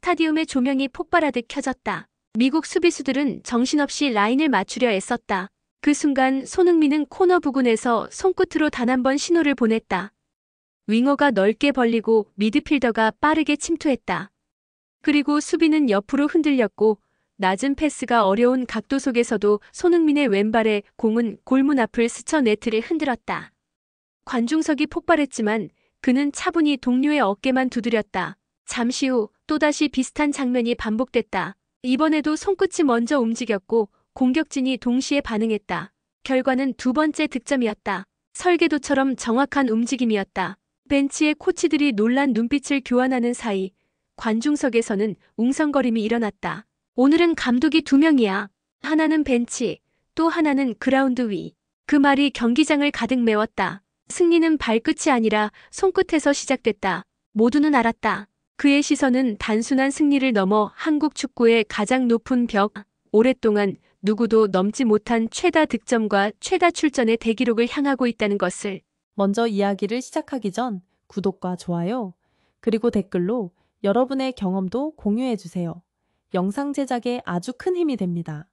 스타디움의 조명이 폭발하듯 켜졌다. 미국 수비수들은 정신없이 라인을 맞추려 애썼다. 그 순간 손흥민은 코너 부근에서 손끝으로 단 한 번 신호를 보냈다. 윙어가 넓게 벌리고 미드필더가 빠르게 침투했다. 그리고 수비는 옆으로 흔들렸고 낮은 패스가 어려운 각도 속에서도 손흥민의 왼발에 공은 골문 앞을 스쳐 네트를 흔들었다. 관중석이 폭발했지만 그는 차분히 동료의 어깨만 두드렸다. 잠시 후 또다시 비슷한 장면이 반복됐다. 이번에도 손끝이 먼저 움직였고 공격진이 동시에 반응했다. 결과는 두 번째 득점이었다. 설계도처럼 정확한 움직임이었다. 벤치의 코치들이 놀란 눈빛을 교환하는 사이 관중석에서는 웅성거림이 일어났다. 오늘은 감독이 두 명이야. 하나는 벤치, 또 하나는 그라운드 위. 그 말이 경기장을 가득 메웠다. 승리는 발끝이 아니라 손끝에서 시작됐다. 모두는 알았다. 그의 시선은 단순한 승리를 넘어 한국 축구의 가장 높은 벽, 오랫동안 누구도 넘지 못한 최다 득점과 최다 출전의 대기록을 향하고 있다는 것을. 먼저 이야기를 시작하기 전 구독과 좋아요, 그리고 댓글로 여러분의 경험도 공유해주세요. 영상 제작에 아주 큰 힘이 됩니다.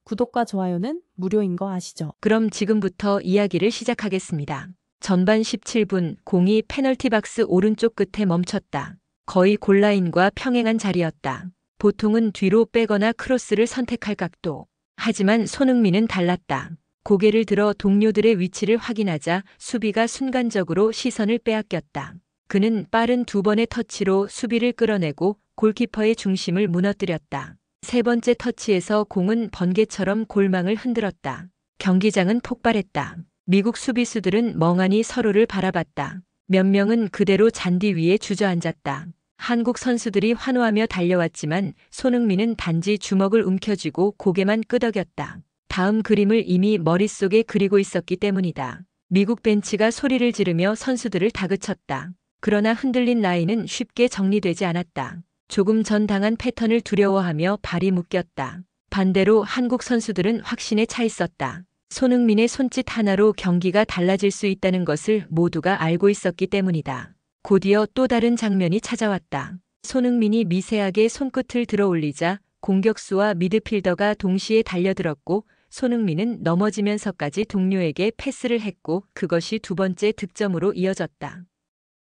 구독과 좋아요는 무료인 거 아시죠? 그럼 지금부터 이야기를 시작하겠습니다. 전반 17분 공이 페널티 박스 오른쪽 끝에 멈췄다. 거의 골라인과 평행한 자리였다. 보통은 뒤로 빼거나 크로스를 선택할 각도. 하지만 손흥민은 달랐다. 고개를 들어 동료들의 위치를 확인하자 수비가 순간적으로 시선을 빼앗겼다. 그는 빠른 두 번의 터치로 수비를 끌어내고 골키퍼의 중심을 무너뜨렸다. 세 번째 터치에서 공은 번개처럼 골망을 흔들었다. 경기장은 폭발했다. 미국 수비수들은 멍하니 서로를 바라봤다. 몇 명은 그대로 잔디 위에 주저앉았다. 한국 선수들이 환호하며 달려왔지만 손흥민은 단지 주먹을 움켜쥐고 고개만 끄덕였다. 다음 그림을 이미 머릿속에 그리고 있었기 때문이다. 미국 벤치가 소리를 지르며 선수들을 다그쳤다. 그러나 흔들린 라인은 쉽게 정리되지 않았다. 조금 전 당한 패턴을 두려워하며 발이 묶였다. 반대로 한국 선수들은 확신에 차 있었다. 손흥민의 손짓 하나로 경기가 달라질 수 있다는 것을 모두가 알고 있었기 때문이다. 곧이어 또 다른 장면이 찾아왔다. 손흥민이 미세하게 손끝을 들어 올리자 공격수와 미드필더가 동시에 달려들었고 손흥민은 넘어지면서까지 동료에게 패스를 했고 그것이 두 번째 득점으로 이어졌다.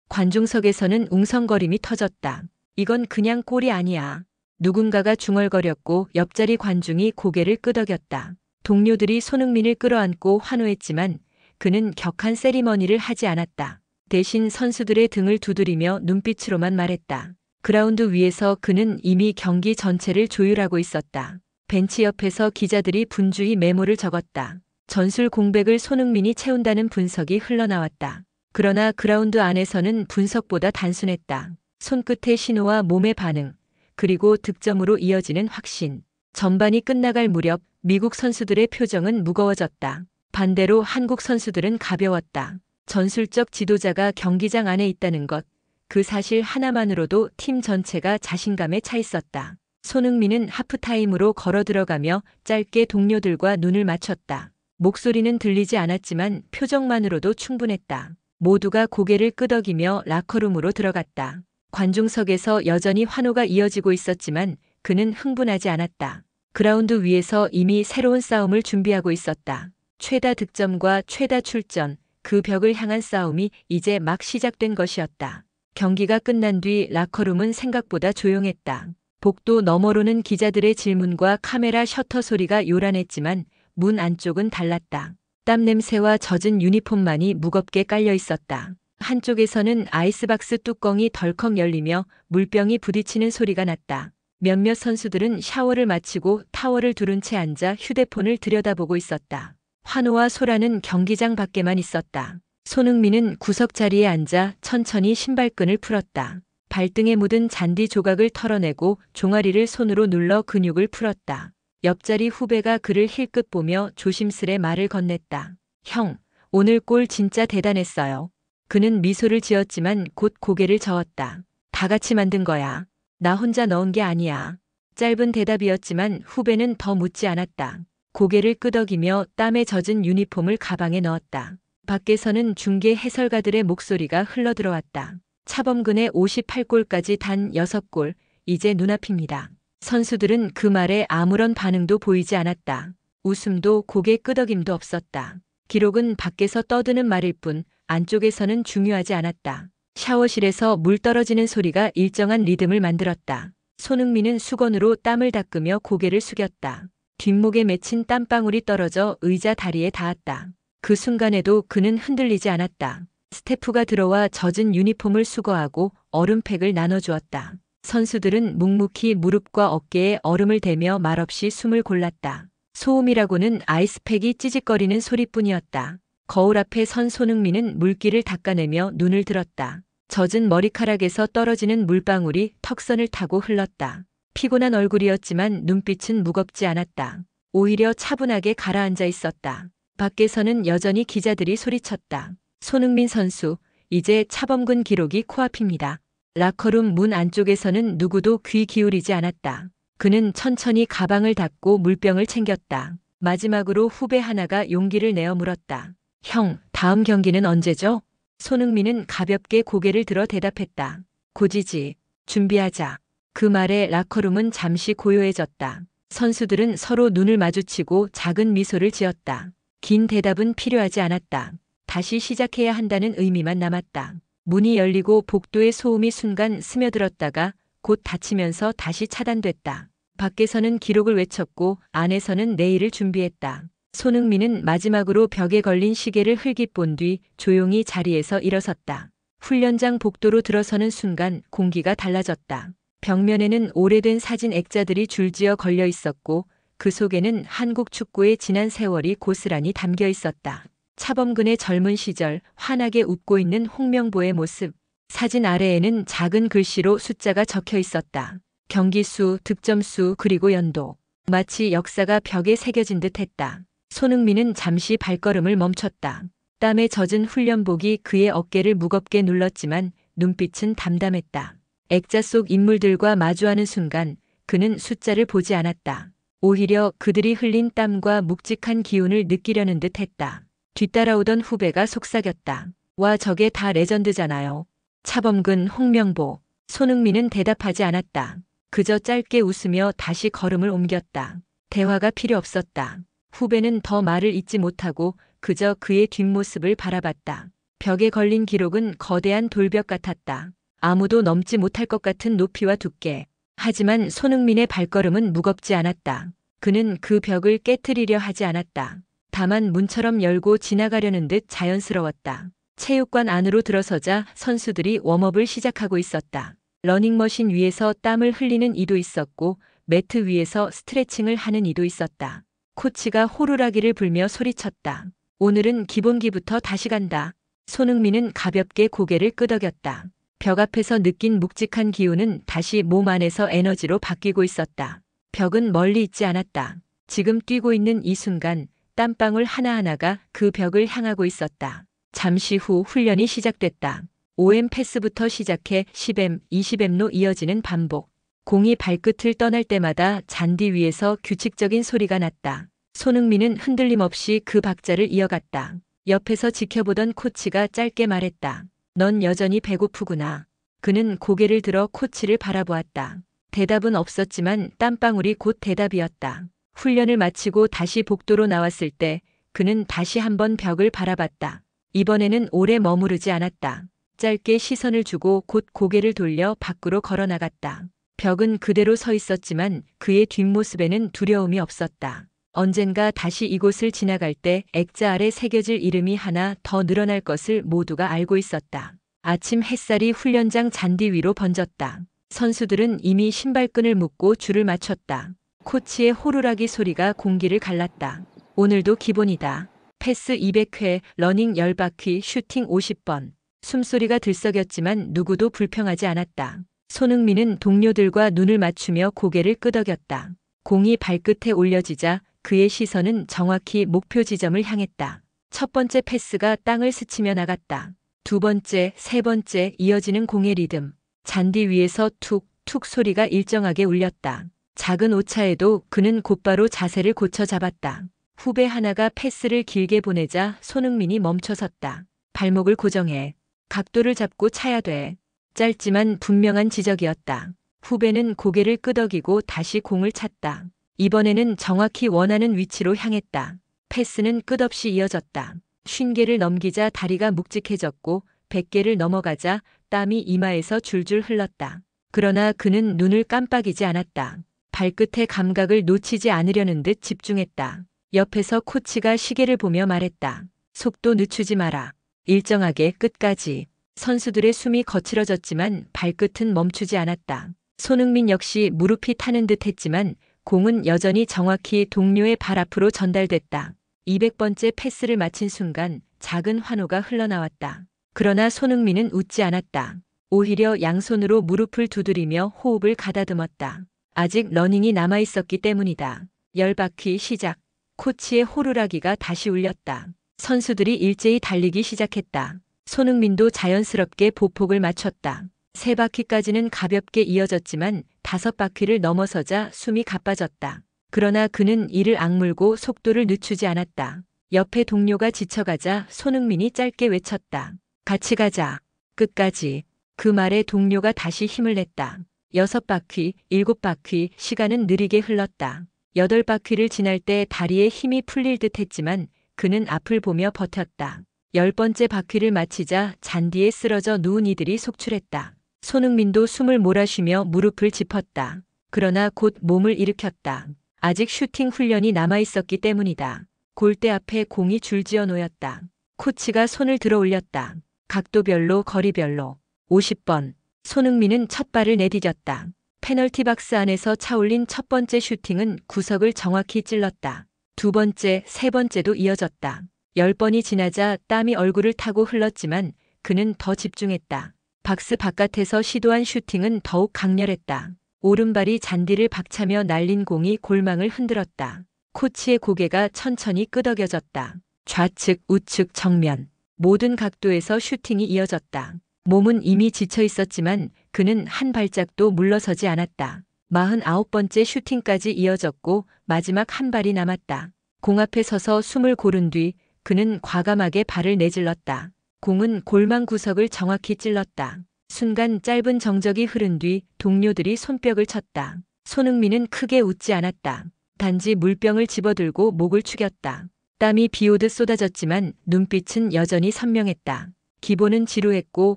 관중석에서는 웅성거림이 터졌다. 이건 그냥 골이 아니야. 누군가가 중얼거렸고 옆자리 관중이 고개를 끄덕였다. 동료들이 손흥민을 끌어안고 환호했지만 그는 격한 세리머니를 하지 않았다. 대신 선수들의 등을 두드리며 눈빛으로만 말했다. 그라운드 위에서 그는 이미 경기 전체를 조율하고 있었다. 벤치 옆에서 기자들이 분주히 메모를 적었다. 전술 공백을 손흥민이 채운다는 분석이 흘러나왔다. 그러나 그라운드 안에서는 분석보다 단순했다. 손끝의 신호와 몸의 반응, 그리고 득점으로 이어지는 확신. 전반이 끝나갈 무렵 미국 선수들의 표정은 무거워졌다. 반대로 한국 선수들은 가벼웠다. 전술적 지도자가 경기장 안에 있다는 것, 그 사실 하나만으로도 팀 전체가 자신감에 차 있었다. 손흥민은 하프타임으로 걸어 들어가며 짧게 동료들과 눈을 맞췄다. 목소리는 들리지 않았지만 표정만으로도 충분했다. 모두가 고개를 끄덕이며 라커룸으로 들어갔다. 관중석에서 여전히 환호가 이어지고 있었지만 그는 흥분하지 않았다. 그라운드 위에서 이미 새로운 싸움을 준비하고 있었다. 최다 득점과 최다 출전, 그 벽을 향한 싸움이 이제 막 시작된 것이었다. 경기가 끝난 뒤 라커룸은 생각보다 조용했다. 복도 너머로는 기자들의 질문과 카메라 셔터 소리가 요란했지만 문 안쪽은 달랐다. 땀 냄새와 젖은 유니폼만이 무겁게 깔려 있었다. 한쪽에서는 아이스박스 뚜껑이 덜컥 열리며 물병이 부딪히는 소리가 났다. 몇몇 선수들은 샤워를 마치고 타월을 두른 채 앉아 휴대폰을 들여다보고 있었다. 환호와 소라는 경기장 밖에만 있었다. 손흥민은 구석 자리에 앉아 천천히 신발끈을 풀었다. 발등에 묻은 잔디 조각을 털어내고 종아리를 손으로 눌러 근육을 풀었다. 옆자리 후배가 그를 힐끗 보며 조심스레 말을 건넸다. 형, 오늘 골 진짜 대단했어요. 그는 미소를 지었지만 곧 고개를 저었다. 다 같이 만든 거야. 나 혼자 넣은 게 아니야. 짧은 대답이었지만 후배는 더 묻지 않았다. 고개를 끄덕이며 땀에 젖은 유니폼을 가방에 넣었다. 밖에서는 중계 해설가들의 목소리가 흘러들어왔다. 차범근의 58골까지 단 6골, 이제 눈앞입니다. 선수들은 그 말에 아무런 반응도 보이지 않았다. 웃음도 고개 끄덕임도 없었다. 기록은 밖에서 떠드는 말일 뿐 안쪽에서는 중요하지 않았다. 샤워실에서 물 떨어지는 소리가 일정한 리듬을 만들었다. 손흥민은 수건으로 땀을 닦으며 고개를 숙였다. 뒷목에 맺힌 땀방울이 떨어져 의자 다리에 닿았다. 그 순간에도 그는 흔들리지 않았다. 스태프가 들어와 젖은 유니폼을 수거하고 얼음팩을 나눠주었다. 선수들은 묵묵히 무릎과 어깨에 얼음을 대며 말없이 숨을 골랐다. 소음이라고는 아이스팩이 찌직거리는 소리뿐이었다. 거울 앞에 선 손흥민은 물기를 닦아내며 눈을 들었다. 젖은 머리카락에서 떨어지는 물방울이 턱선을 타고 흘렀다. 피곤한 얼굴이었지만 눈빛은 무겁지 않았다. 오히려 차분하게 가라앉아 있었다. 밖에서는 여전히 기자들이 소리쳤다. 손흥민 선수, 이제 차범근 기록이 코앞입니다. 라커룸 문 안쪽에서는 누구도 귀 기울이지 않았다. 그는 천천히 가방을 닫고 물병을 챙겼다. 마지막으로 후배 하나가 용기를 내어 물었다. 형, 다음 경기는 언제죠? 손흥민은 가볍게 고개를 들어 대답했다. 곧이지. 준비하자. 그 말에 라커룸은 잠시 고요해졌다. 선수들은 서로 눈을 마주치고 작은 미소를 지었다. 긴 대답은 필요하지 않았다. 다시 시작해야 한다는 의미만 남았다. 문이 열리고 복도의 소음이 순간 스며들었다가 곧 닫히면서 다시 차단됐다. 밖에서는 기록을 외쳤고 안에서는 내일을 준비했다. 손흥민은 마지막으로 벽에 걸린 시계를 흘깃 본 뒤 조용히 자리에서 일어섰다. 훈련장 복도로 들어서는 순간 공기가 달라졌다. 벽면에는 오래된 사진 액자들이 줄지어 걸려 있었고 그 속에는 한국 축구의 지난 세월이 고스란히 담겨 있었다. 차범근의 젊은 시절 환하게 웃고 있는 홍명보의 모습. 사진 아래에는 작은 글씨로 숫자가 적혀 있었다. 경기수, 득점수 그리고 연도. 마치 역사가 벽에 새겨진 듯 했다. 손흥민은 잠시 발걸음을 멈췄다. 땀에 젖은 훈련복이 그의 어깨를 무겁게 눌렀지만 눈빛은 담담했다. 액자 속 인물들과 마주하는 순간 그는 숫자를 보지 않았다. 오히려 그들이 흘린 땀과 묵직한 기운을 느끼려는 듯 했다. 뒤따라오던 후배가 속삭였다. 와, 저게 다 레전드잖아요. 차범근, 홍명보. 손흥민은 대답하지 않았다. 그저 짧게 웃으며 다시 걸음을 옮겼다. 대화가 필요 없었다. 후배는 더 말을 잇지 못하고 그저 그의 뒷모습을 바라봤다. 벽에 걸린 기록은 거대한 돌벽 같았다. 아무도 넘지 못할 것 같은 높이와 두께. 하지만 손흥민의 발걸음은 무겁지 않았다. 그는 그 벽을 깨트리려 하지 않았다. 다만 문처럼 열고 지나가려는 듯 자연스러웠다. 체육관 안으로 들어서자 선수들이 웜업을 시작하고 있었다. 러닝머신 위에서 땀을 흘리는 이도 있었고 매트 위에서 스트레칭을 하는 이도 있었다. 코치가 호루라기를 불며 소리쳤다. 오늘은 기본기부터 다시 간다. 손흥민은 가볍게 고개를 끄덕였다. 벽 앞에서 느낀 묵직한 기운은 다시 몸 안에서 에너지로 바뀌고 있었다. 벽은 멀리 있지 않았다. 지금 뛰고 있는 이 순간 땀방울 하나하나가 그 벽을 향하고 있었다. 잠시 후 훈련이 시작됐다. 5M 패스부터 시작해 10M, 20M로 이어지는 반복. 공이 발끝을 떠날 때마다 잔디 위에서 규칙적인 소리가 났다. 손흥민은 흔들림 없이 그 박자를 이어갔다. 옆에서 지켜보던 코치가 짧게 말했다. 넌 여전히 배고프구나. 그는 고개를 들어 코치를 바라보았다. 대답은 없었지만 땀방울이 곧 대답이었다. 훈련을 마치고 다시 복도로 나왔을 때 그는 다시 한번 벽을 바라봤다. 이번에는 오래 머무르지 않았다. 짧게 시선을 주고 곧 고개를 돌려 밖으로 걸어 나갔다. 벽은 그대로 서 있었지만 그의 뒷모습에는 두려움이 없었다. 언젠가 다시 이곳을 지나갈 때 액자 아래 새겨질 이름이 하나 더 늘어날 것을 모두가 알고 있었다. 아침 햇살이 훈련장 잔디 위로 번졌다. 선수들은 이미 신발끈을 묶고 줄을 맞췄다. 코치의 호루라기 소리가 공기를 갈랐다. 오늘도 기본이다. 패스 200회, 러닝 10바퀴, 슈팅 50번. 숨소리가 들썩였지만 누구도 불평하지 않았다. 손흥민은 동료들과 눈을 맞추며 고개를 끄덕였다. 공이 발끝에 올려지자 그의 시선은 정확히 목표 지점을 향했다. 첫 번째 패스가 땅을 스치며 나갔다. 두 번째, 세 번째 이어지는 공의 리듬. 잔디 위에서 툭, 툭 소리가 일정하게 울렸다. 작은 오차에도 그는 곧바로 자세를 고쳐 잡았다. 후배 하나가 패스를 길게 보내자 손흥민이 멈춰섰다. 발목을 고정해. 각도를 잡고 차야 돼. 짧지만 분명한 지적이었다. 후배는 고개를 끄덕이고 다시 공을 찼다. 이번에는 정확히 원하는 위치로 향했다. 패스는 끝없이 이어졌다. 50개를 넘기자 다리가 묵직해졌고 100개를 넘어가자 땀이 이마에서 줄줄 흘렀다. 그러나 그는 눈을 깜빡이지 않았다. 발끝의 감각을 놓치지 않으려는 듯 집중했다. 옆에서 코치가 시계를 보며 말했다. 속도 늦추지 마라. 일정하게 끝까지. 선수들의 숨이 거칠어졌지만 발끝은 멈추지 않았다. 손흥민 역시 무릎이 타는 듯 했지만 공은 여전히 정확히 동료의 발 앞으로 전달됐다. 200번째 패스를 마친 순간 작은 환호가 흘러나왔다. 그러나 손흥민은 웃지 않았다. 오히려 양손으로 무릎을 두드리며 호흡을 가다듬었다. 아직 러닝이 남아있었기 때문이다. 10바퀴 시작. 코치의 호루라기가 다시 울렸다. 선수들이 일제히 달리기 시작했다. 손흥민도 자연스럽게 보폭을 맞췄다. 3바퀴까지는 가볍게 이어졌지만 5바퀴를 넘어서자 숨이 가빠졌다. 그러나 그는 이를 악물고 속도를 늦추지 않았다. 옆에 동료가 지쳐가자 손흥민이 짧게 외쳤다. 같이 가자. 끝까지. 그 말에 동료가 다시 힘을 냈다. 6바퀴, 7바퀴, 시간은 느리게 흘렀다. 8바퀴를 지날 때 다리에 힘이 풀릴 듯 했지만 그는 앞을 보며 버텼다. 10번째 바퀴를 마치자 잔디에 쓰러져 누운 이들이 속출했다. 손흥민도 숨을 몰아쉬며 무릎을 짚었다. 그러나 곧 몸을 일으켰다. 아직 슈팅 훈련이 남아있었기 때문이다. 골대 앞에 공이 줄지어 놓였다. 코치가 손을 들어 올렸다. 각도별로 거리별로. 50번. 손흥민은 첫 발을 내디뎠다. 페널티 박스 안에서 차올린 첫 번째 슈팅은 구석을 정확히 찔렀다. 두 번째, 세 번째도 이어졌다. 10번이 지나자 땀이 얼굴을 타고 흘렀지만 그는 더 집중했다. 박스 바깥에서 시도한 슈팅은 더욱 강렬했다. 오른발이 잔디를 박차며 날린 공이 골망을 흔들었다. 코치의 고개가 천천히 끄덕여졌다. 좌측, 우측, 정면. 모든 각도에서 슈팅이 이어졌다. 몸은 이미 지쳐 있었지만 그는 한 발짝도 물러서지 않았다. 49번째 슈팅까지 이어졌고 마지막 한 발이 남았다. 공 앞에 서서 숨을 고른 뒤 그는 과감하게 발을 내질렀다. 공은 골망 구석을 정확히 찔렀다. 순간 짧은 정적이 흐른 뒤 동료들이 손뼉을 쳤다. 손흥민은 크게 웃지 않았다. 단지 물병을 집어들고 목을 축였다. 땀이 비오듯 쏟아졌지만 눈빛은 여전히 선명했다. 기본은 지루했고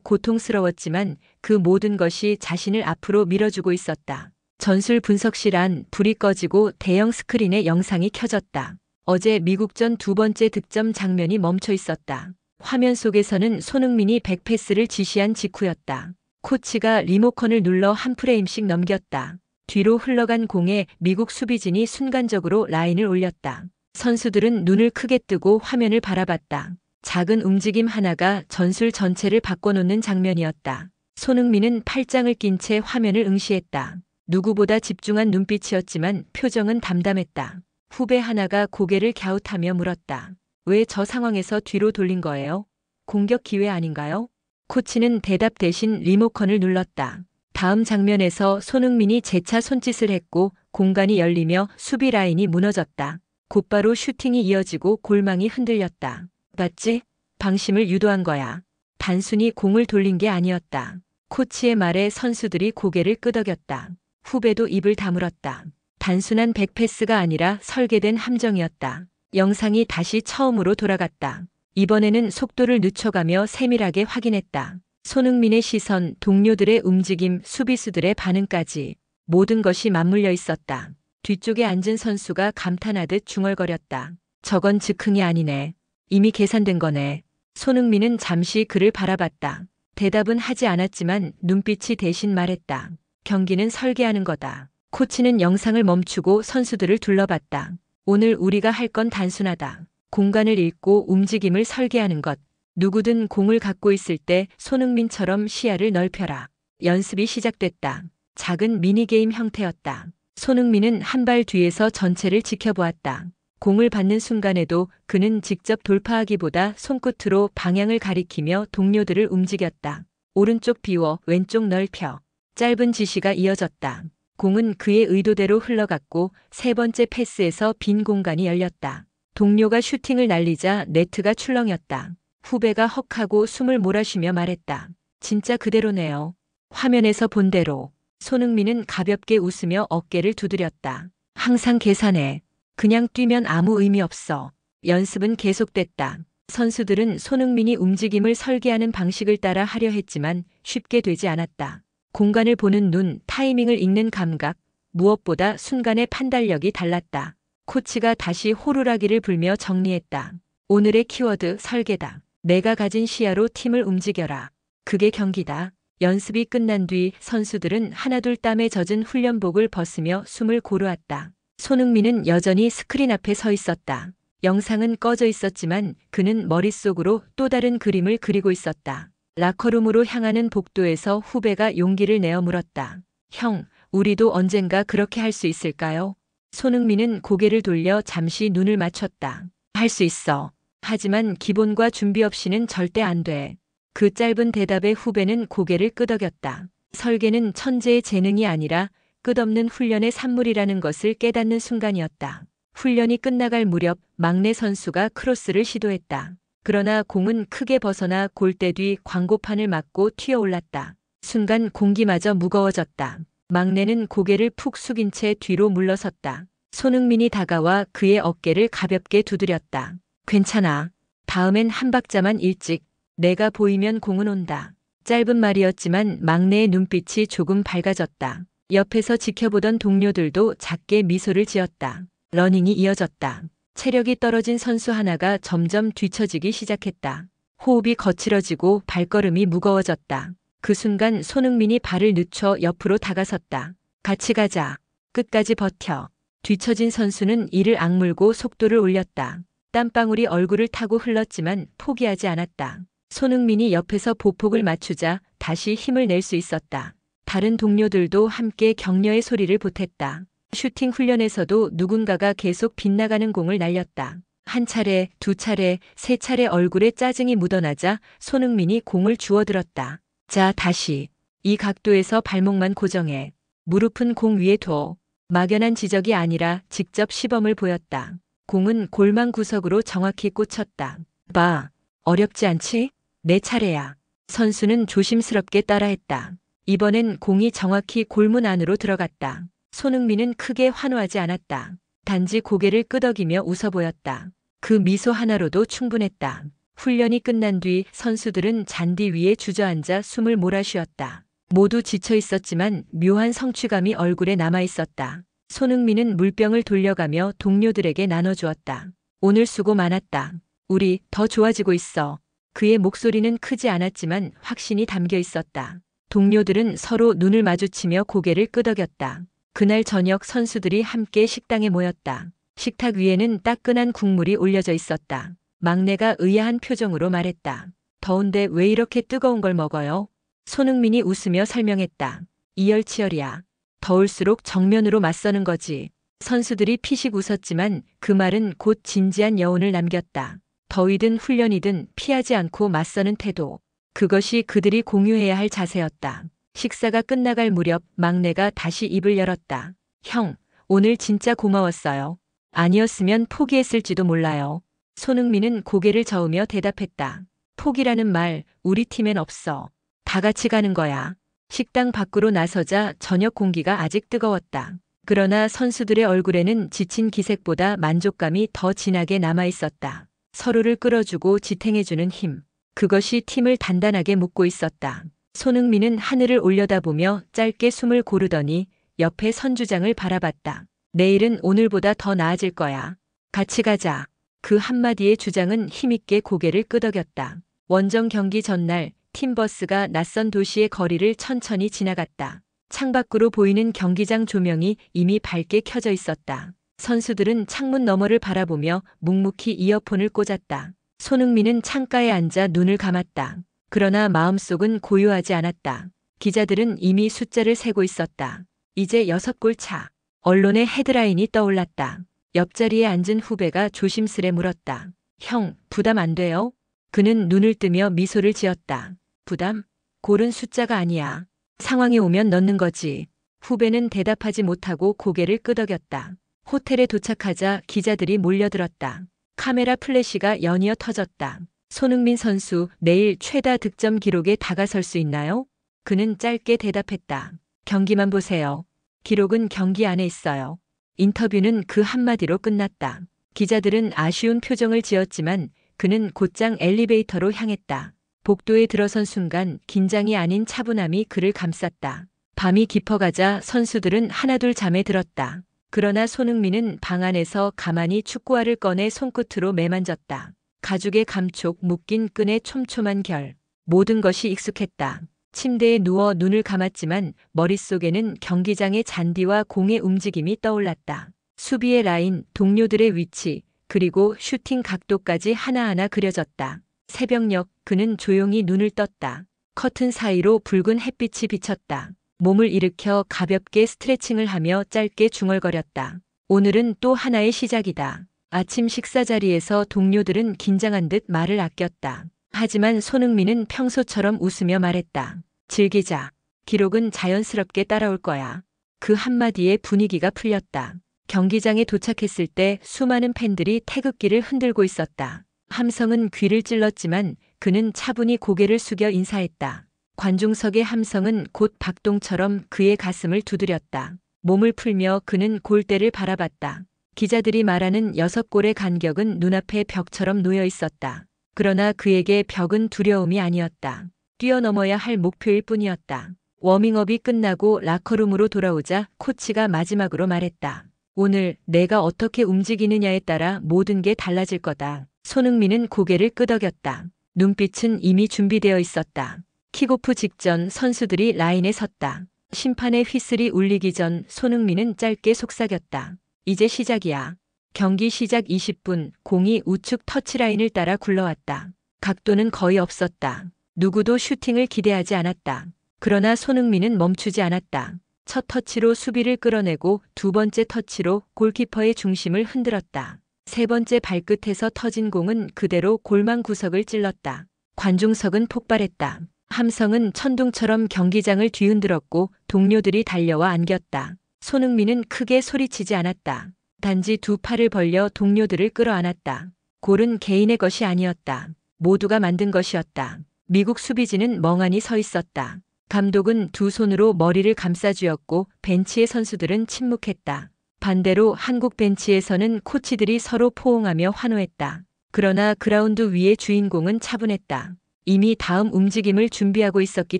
고통스러웠지만 그 모든 것이 자신을 앞으로 밀어주고 있었다. 전술 분석실 안 불이 꺼지고 대형 스크린에 영상이 켜졌다. 어제 미국전 두 번째 득점 장면이 멈춰 있었다. 화면 속에서는 손흥민이 백패스를 지시한 직후였다. 코치가 리모컨을 눌러 한 프레임씩 넘겼다. 뒤로 흘러간 공에 미국 수비진이 순간적으로 라인을 올렸다. 선수들은 눈을 크게 뜨고 화면을 바라봤다. 작은 움직임 하나가 전술 전체를 바꿔놓는 장면이었다. 손흥민은 팔짱을 낀 채 화면을 응시했다. 누구보다 집중한 눈빛이었지만 표정은 담담했다. 후배 하나가 고개를 갸웃하며 물었다. 왜 저 상황에서 뒤로 돌린 거예요? 공격 기회 아닌가요? 코치는 대답 대신 리모컨을 눌렀다. 다음 장면에서 손흥민이 재차 손짓을 했고 공간이 열리며 수비 라인이 무너졌다. 곧바로 슈팅이 이어지고 골망이 흔들렸다. 봤지? 방심을 유도한 거야. 단순히 공을 돌린 게 아니었다. 코치의 말에 선수들이 고개를 끄덕였다. 후배도 입을 다물었다. 단순한 백패스가 아니라 설계된 함정이었다. 영상이 다시 처음으로 돌아갔다. 이번에는 속도를 늦춰가며 세밀하게 확인했다. 손흥민의 시선, 동료들의 움직임, 수비수들의 반응까지 모든 것이 맞물려 있었다. 뒤쪽에 앉은 선수가 감탄하듯 중얼거렸다. 저건 즉흥이 아니네. 이미 계산된 거네. 손흥민은 잠시 그를 바라봤다. 대답은 하지 않았지만 눈빛이 대신 말했다. 경기는 설계하는 거다. 코치는 영상을 멈추고 선수들을 둘러봤다. 오늘 우리가 할 건 단순하다. 공간을 읽고 움직임을 설계하는 것. 누구든 공을 갖고 있을 때 손흥민처럼 시야를 넓혀라. 연습이 시작됐다. 작은 미니게임 형태였다. 손흥민은 한 발 뒤에서 전체를 지켜보았다. 공을 받는 순간에도 그는 직접 돌파하기보다 손끝으로 방향을 가리키며 동료들을 움직였다. 오른쪽 비워, 왼쪽 넓혀. 짧은 지시가 이어졌다. 공은 그의 의도대로 흘러갔고 세 번째 패스에서 빈 공간이 열렸다. 동료가 슈팅을 날리자 네트가 출렁였다. 후배가 헉하고 숨을 몰아쉬며 말했다. 진짜 그대로네요. 화면에서 본 대로. 손흥민은 가볍게 웃으며 어깨를 두드렸다. 항상 계산해. 그냥 뛰면 아무 의미 없어. 연습은 계속됐다. 선수들은 손흥민이 움직임을 설계하는 방식을 따라 하려 했지만 쉽게 되지 않았다. 공간을 보는 눈, 타이밍을 읽는 감각, 무엇보다 순간의 판단력이 달랐다. 코치가 다시 호루라기를 불며 정리했다. 오늘의 키워드 설계다. 내가 가진 시야로 팀을 움직여라. 그게 경기다. 연습이 끝난 뒤 선수들은 하나둘 땀에 젖은 훈련복을 벗으며 숨을 고르았다. 손흥민은 여전히 스크린 앞에 서 있었다. 영상은 꺼져 있었지만 그는 머릿속으로 또 다른 그림을 그리고 있었다. 라커룸으로 향하는 복도에서 후배가 용기를 내어 물었다. 형, 우리도 언젠가 그렇게 할 수 있을까요? 손흥민은 고개를 돌려 잠시 눈을 맞췄다. 할 수 있어. 하지만 기본과 준비 없이는 절대 안 돼. 그 짧은 대답에 후배는 고개를 끄덕였다. 설계는 천재의 재능이 아니라 끝없는 훈련의 산물이라는 것을 깨닫는 순간이었다. 훈련이 끝나갈 무렵 막내 선수가 크로스를 시도했다. 그러나 공은 크게 벗어나 골대 뒤 광고판을 맞고 튀어올랐다. 순간 공기마저 무거워졌다. 막내는 고개를 푹 숙인 채 뒤로 물러섰다. 손흥민이 다가와 그의 어깨를 가볍게 두드렸다. 괜찮아. 다음엔 한 박자만 일찍. 내가 보이면 공은 온다. 짧은 말이었지만 막내의 눈빛이 조금 밝아졌다. 옆에서 지켜보던 동료들도 작게 미소를 지었다. 러닝이 이어졌다. 체력이 떨어진 선수 하나가 점점 뒤처지기 시작했다. 호흡이 거칠어지고 발걸음이 무거워졌다. 그 순간 손흥민이 발을 늦춰 옆으로 다가섰다. 같이 가자. 끝까지 버텨. 뒤처진 선수는 이를 악물고 속도를 올렸다. 땀방울이 얼굴을 타고 흘렀지만 포기하지 않았다. 손흥민이 옆에서 보폭을 맞추자 다시 힘을 낼 수 있었다. 다른 동료들도 함께 격려의 소리를 보탰다. 슈팅 훈련에서도 누군가가 계속 빗나가는 공을 날렸다. 한 차례, 두 차례, 세 차례 얼굴에 짜증이 묻어나자 손흥민이 공을 주워들었다. 자, 다시. 이 각도에서 발목만 고정해. 무릎은 공 위에 둬. 막연한 지적이 아니라 직접 시범을 보였다. 공은 골망 구석으로 정확히 꽂혔다. 봐. 어렵지 않지? 내 차례야. 선수는 조심스럽게 따라했다. 이번엔 공이 정확히 골문 안으로 들어갔다. 손흥민은 크게 환호하지 않았다. 단지 고개를 끄덕이며 웃어 보였다. 그 미소 하나로도 충분했다. 훈련이 끝난 뒤 선수들은 잔디 위에 주저앉아 숨을 몰아쉬었다. 모두 지쳐 있었지만 묘한 성취감이 얼굴에 남아 있었다. 손흥민은 물병을 돌려가며 동료들에게 나눠주었다. 오늘 수고 많았다. 우리 더 좋아지고 있어. 그의 목소리는 크지 않았지만 확신이 담겨 있었다. 동료들은 서로 눈을 마주치며 고개를 끄덕였다. 그날 저녁 선수들이 함께 식당에 모였다. 식탁 위에는 따끈한 국물이 올려져 있었다. 막내가 의아한 표정으로 말했다. 더운데 왜 이렇게 뜨거운 걸 먹어요? 손흥민이 웃으며 설명했다. 이열치열이야. 더울수록 정면으로 맞서는 거지. 선수들이 피식 웃었지만 그 말은 곧 진지한 여운을 남겼다. 더위든 훈련이든 피하지 않고 맞서는 태도. 그것이 그들이 공유해야 할 자세였다. 식사가 끝나갈 무렵 막내가 다시 입을 열었다. 형, 오늘 진짜 고마웠어요. 아니었으면 포기했을지도 몰라요. 손흥민은 고개를 저으며 대답했다. 포기라는 말 우리 팀엔 없어. 다 같이 가는 거야. 식당 밖으로 나서자 저녁 공기가 아직 뜨거웠다. 그러나 선수들의 얼굴에는 지친 기색보다 만족감이 더 진하게 남아 있었다. 서로를 끌어주고 지탱해주는 힘. 그것이 팀을 단단하게 묶고 있었다. 손흥민은 하늘을 올려다보며 짧게 숨을 고르더니 옆에 선주장을 바라봤다. 내일은 오늘보다 더 나아질 거야. 같이 가자. 그 한마디의 주장은 힘있게 고개를 끄덕였다. 원정 경기 전날 팀버스가 낯선 도시의 거리를 천천히 지나갔다. 창밖으로 보이는 경기장 조명이 이미 밝게 켜져 있었다. 선수들은 창문 너머를 바라보며 묵묵히 이어폰을 꽂았다. 손흥민은 창가에 앉아 눈을 감았다. 그러나 마음속은 고요하지 않았다. 기자들은 이미 숫자를 세고 있었다. 이제 6골 차. 언론의 헤드라인이 떠올랐다. 옆자리에 앉은 후배가 조심스레 물었다. 형, 부담 안 돼요? 그는 눈을 뜨며 미소를 지었다. 부담? 골은 숫자가 아니야. 상황이 오면 넣는 거지. 후배는 대답하지 못하고 고개를 끄덕였다. 호텔에 도착하자 기자들이 몰려들었다. 카메라 플래시가 연이어 터졌다. 손흥민 선수, 내일 최다 득점 기록에 다가설 수 있나요? 그는 짧게 대답했다. 경기만 보세요. 기록은 경기 안에 있어요. 인터뷰는 그 한마디로 끝났다. 기자들은 아쉬운 표정을 지었지만 그는 곧장 엘리베이터로 향했다. 복도에 들어선 순간 긴장이 아닌 차분함이 그를 감쌌다. 밤이 깊어가자 선수들은 하나둘 잠에 들었다. 그러나 손흥민은 방 안에서 가만히 축구화를 꺼내 손끝으로 매만졌다. 가죽의 감촉, 묶인 끈의 촘촘한 결. 모든 것이 익숙했다. 침대에 누워 눈을 감았지만 머릿속에는 경기장의 잔디와 공의 움직임이 떠올랐다. 수비의 라인, 동료들의 위치, 그리고 슈팅 각도까지 하나하나 그려졌다. 새벽녘 그는 조용히 눈을 떴다. 커튼 사이로 붉은 햇빛이 비쳤다. 몸을 일으켜 가볍게 스트레칭을 하며 짧게 중얼거렸다. 오늘은 또 하나의 시작이다. 아침 식사 자리에서 동료들은 긴장한 듯 말을 아꼈다. 하지만 손흥민은 평소처럼 웃으며 말했다. 즐기자. 기록은 자연스럽게 따라올 거야. 그 한마디에 분위기가 풀렸다. 경기장에 도착했을 때 수많은 팬들이 태극기를 흔들고 있었다. 함성은 귀를 찔렀지만 그는 차분히 고개를 숙여 인사했다. 관중석의 함성은 곧 박동처럼 그의 가슴을 두드렸다. 몸을 풀며 그는 골대를 바라봤다. 기자들이 말하는 6골의 간격은 눈앞에 벽처럼 놓여 있었다. 그러나 그에게 벽은 두려움이 아니었다. 뛰어넘어야 할 목표일 뿐이었다. 워밍업이 끝나고 라커룸으로 돌아오자 코치가 마지막으로 말했다. 오늘 내가 어떻게 움직이느냐에 따라 모든 게 달라질 거다. 손흥민은 고개를 끄덕였다. 눈빛은 이미 준비되어 있었다. 킥오프 직전 선수들이 라인에 섰다. 심판의 휘슬이 울리기 전 손흥민은 짧게 속삭였다. 이제 시작이야. 경기 시작 20분, 공이 우측 터치라인을 따라 굴러왔다. 각도는 거의 없었다. 누구도 슈팅을 기대하지 않았다. 그러나 손흥민은 멈추지 않았다. 첫 터치로 수비를 끌어내고 두 번째 터치로 골키퍼의 중심을 흔들었다. 세 번째 발끝에서 터진 공은 그대로 골망 구석을 찔렀다. 관중석은 폭발했다. 함성은 천둥처럼 경기장을 뒤흔들었고 동료들이 달려와 안겼다. 손흥민은 크게 소리치지 않았다. 단지 두 팔을 벌려 동료들을 끌어안았다. 골은 개인의 것이 아니었다. 모두가 만든 것이었다. 미국 수비진은 멍하니 서 있었다. 감독은 두 손으로 머리를 감싸쥐었고 벤치의 선수들은 침묵했다. 반대로 한국 벤치에서는 코치들이 서로 포옹하며 환호했다. 그러나 그라운드 위의 주인공은 차분했다. 이미 다음 움직임을 준비하고 있었기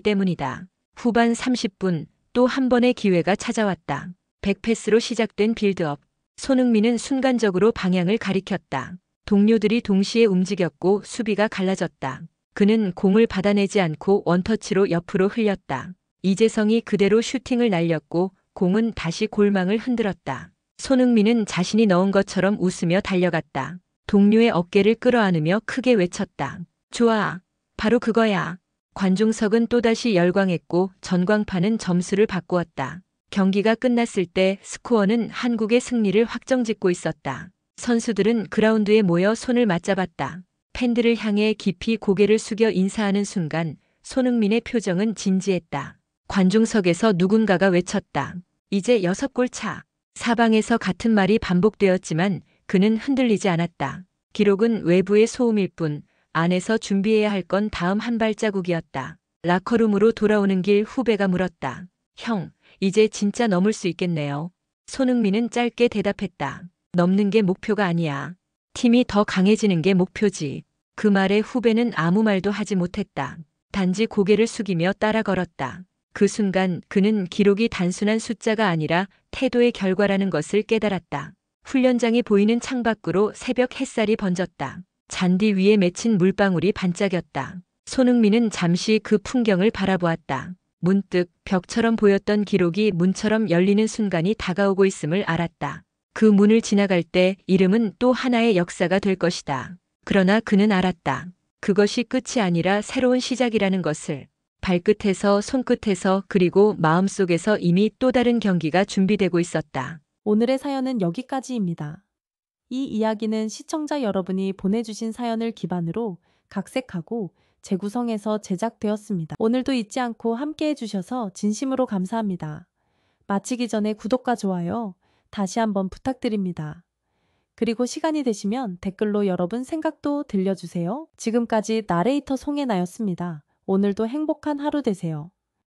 때문이다. 후반 30분 또 한 번의 기회가 찾아왔다. 백패스로 시작된 빌드업. 손흥민은 순간적으로 방향을 가리켰다. 동료들이 동시에 움직였고 수비가 갈라졌다. 그는 공을 받아내지 않고 원터치로 옆으로 흘렸다. 이재성이 그대로 슈팅을 날렸고 공은 다시 골망을 흔들었다. 손흥민은 자신이 넣은 것처럼 웃으며 달려갔다. 동료의 어깨를 끌어안으며 크게 외쳤다. 좋아. 바로 그거야. 관중석은 또다시 열광했고 전광판은 점수를 바꾸었다. 경기가 끝났을 때 스코어는 한국의 승리를 확정짓고 있었다. 선수들은 그라운드에 모여 손을 맞잡았다. 팬들을 향해 깊이 고개를 숙여 인사하는 순간 손흥민의 표정은 진지했다. 관중석에서 누군가가 외쳤다. 이제 6골 차. 사방에서 같은 말이 반복되었지만 그는 흔들리지 않았다. 기록은 외부의 소음일 뿐 안에서 준비해야 할 건 다음 한 발자국이었다. 라커룸으로 돌아오는 길 후배가 물었다. 형, 이제 진짜 넘을 수 있겠네요. 손흥민은 짧게 대답했다. 넘는 게 목표가 아니야. 팀이 더 강해지는 게 목표지. 그 말에 후배는 아무 말도 하지 못했다. 단지 고개를 숙이며 따라 걸었다. 그 순간 그는 기록이 단순한 숫자가 아니라 태도의 결과라는 것을 깨달았다. 훈련장이 보이는 창밖으로 새벽 햇살이 번졌다. 잔디 위에 맺힌 물방울이 반짝였다. 손흥민은 잠시 그 풍경을 바라보았다. 문득 벽처럼 보였던 기록이 문처럼 열리는 순간이 다가오고 있음을 알았다. 그 문을 지나갈 때 이름은 또 하나의 역사가 될 것이다. 그러나 그는 알았다. 그것이 끝이 아니라 새로운 시작이라는 것을. 발끝에서 손끝에서 그리고 마음속에서 이미 또 다른 경기가 준비되고 있었다. 오늘의 사연은 여기까지입니다. 이 이야기는 시청자 여러분이 보내주신 사연을 기반으로 각색하고 재구성해서 제작되었습니다. 오늘도 잊지 않고 함께 해주셔서 진심으로 감사합니다. 마치기 전에 구독과 좋아요 다시 한번 부탁드립니다. 그리고 시간이 되시면 댓글로 여러분 생각도 들려주세요. 지금까지 나레이터 송혜나였습니다. 오늘도 행복한 하루 되세요.